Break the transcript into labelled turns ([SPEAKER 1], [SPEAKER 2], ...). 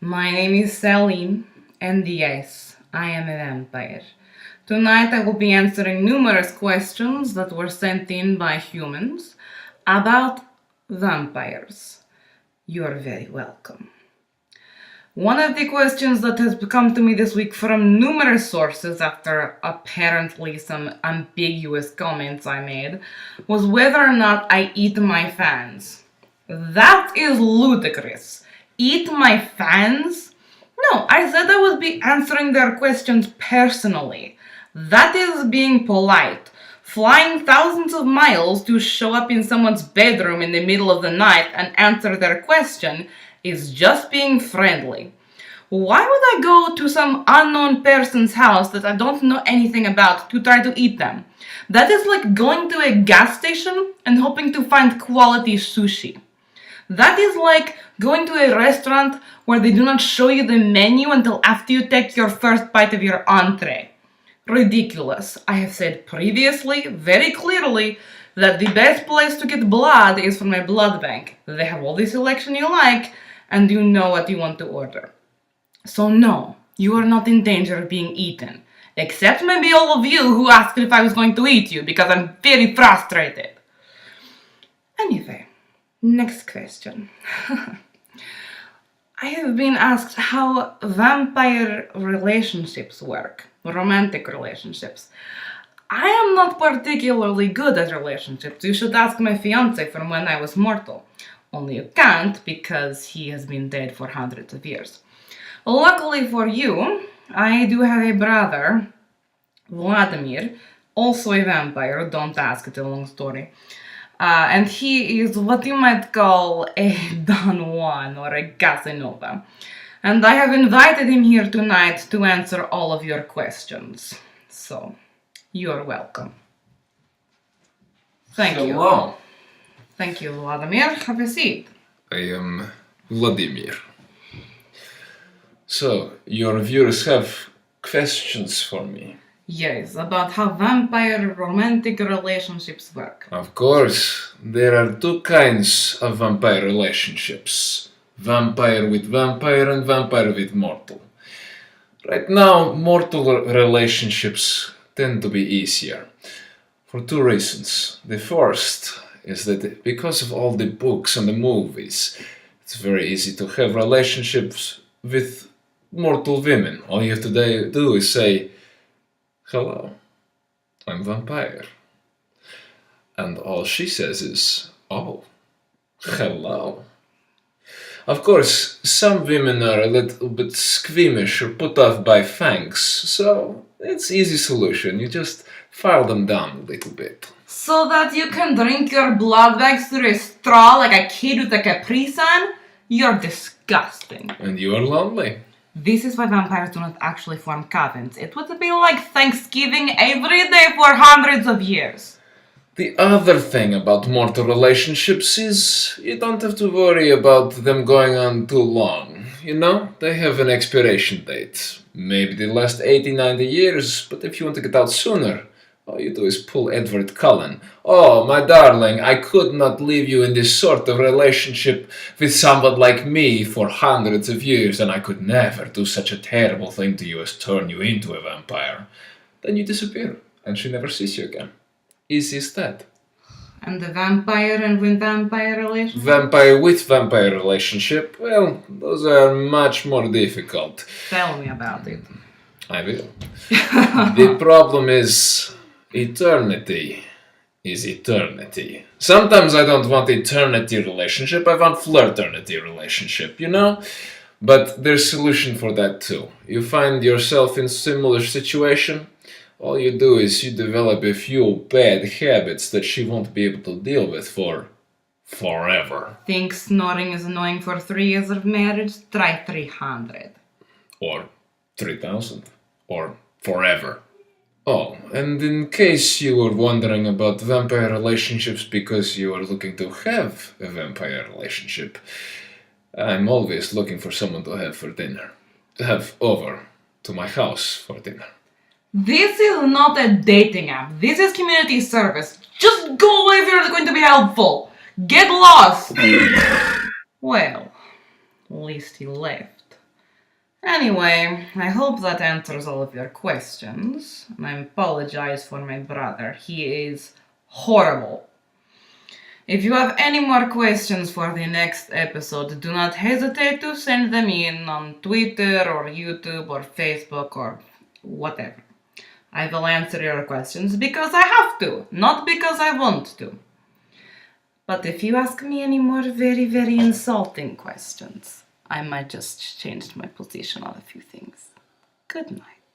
[SPEAKER 1] My name is Selene, and yes, I am a vampire. Tonight I will be answering numerous questions that were sent in by humans about vampires. You are very welcome. One of the questions that has come to me this week from numerous sources after apparently some ambiguous comments I made was whether or not I eat my fans. That is ludicrous. Eat my fans? No, I said I would be answering their questions personally. That is being polite. Flying thousands of miles to show up in someone's bedroom in the middle of the night and answer their question is just being friendly. Why would I go to some unknown person's house that I don't know anything about to try to eat them? That is like going to a gas station and hoping to find quality sushi. That is like going to a restaurant where they do not show you the menu until after you take your first bite of your entree. Ridiculous. I have said previously, very clearly, that the best place to get blood is from a blood bank. They have all the selection you like, and you know what you want to order. So no, you are not in danger of being eaten. Except maybe all of you who asked if I was going to eat you, because I'm very frustrated. Anyway, next question. I have been asked how vampire relationships work, romantic relationships. I am not particularly good at relationships. You should ask my fiance from when I was mortal. Only you can't because he has been dead for hundreds of years. Luckily for you, I do have a brother, Vladamir, also a vampire. Don't ask, it's a long story. And he is what you might call a Don Juan or a Casanova. And I have invited him here tonight to answer all of your questions. So, you're welcome. Thank you.
[SPEAKER 2] Hello.
[SPEAKER 1] Thank you, Vladimir. Have a seat.
[SPEAKER 2] I am Vladimir. So, your viewers have questions for me.
[SPEAKER 1] Yes, about how vampire romantic relationships work.
[SPEAKER 2] Of course, there are two kinds of vampire relationships. Vampire with vampire and vampire with mortal. Right now, mortal relationships tend to be easier. For two reasons. The first is that because of all the books and the movies, it's very easy to have relationships with mortal women. All you have to do is say, "Hello, I'm vampire." And all she says is, "Oh, hello." Of course, some women are a little bit squeamish or put off by fangs, so it's easy solution. You just file them down a little bit.
[SPEAKER 1] So that you can drink your blood bags through a straw like a kid with a Capri Sun? You're disgusting.
[SPEAKER 2] And you are lonely.
[SPEAKER 1] This is why vampires do not actually form covens. It would be like Thanksgiving every day for hundreds of years.
[SPEAKER 2] The other thing about mortal relationships is you don't have to worry about them going on too long. You know, they have an expiration date. Maybe they last 80, 90 years, but if you want to get out sooner, all you do is pull Edward Cullen. "Oh, my darling, I could not leave you in this sort of relationship with someone like me for hundreds of years, and I could never do such a terrible thing to you as turn you into a vampire." Then you disappear, and she never sees you again. Easy as that.
[SPEAKER 1] And the vampire and with vampire relationship?
[SPEAKER 2] Vampire with vampire relationship, well, those are much more difficult.
[SPEAKER 1] Tell me about it.
[SPEAKER 2] I will. The problem is eternity is eternity. Sometimes I don't want eternity relationship, I want flirternity relationship, you know? But there's solution for that too. You find yourself in similar situation, all you do is you develop a few bad habits that she won't be able to deal with for forever.
[SPEAKER 1] Think snoring is annoying for 3 years of marriage? Try 300.
[SPEAKER 2] Or 3,000. Or forever. Oh, and in case you were wondering about vampire relationships because you are looking to have a vampire relationship, I'm always looking for someone to have for dinner. To have over to my house for dinner.
[SPEAKER 1] This is not a dating app. This is community service. Just go away if you're going to be helpful. Get lost. Well, at least he left. Anyway, I hope that answers all of your questions, and I apologize for my brother. He is horrible. If you have any more questions for the next episode, do not hesitate to send them in on Twitter or YouTube or Facebook or whatever. I will answer your questions because I have to, not because I want to. But if you ask me any more very, very insulting questions, I might just change my position on a few things. Good night.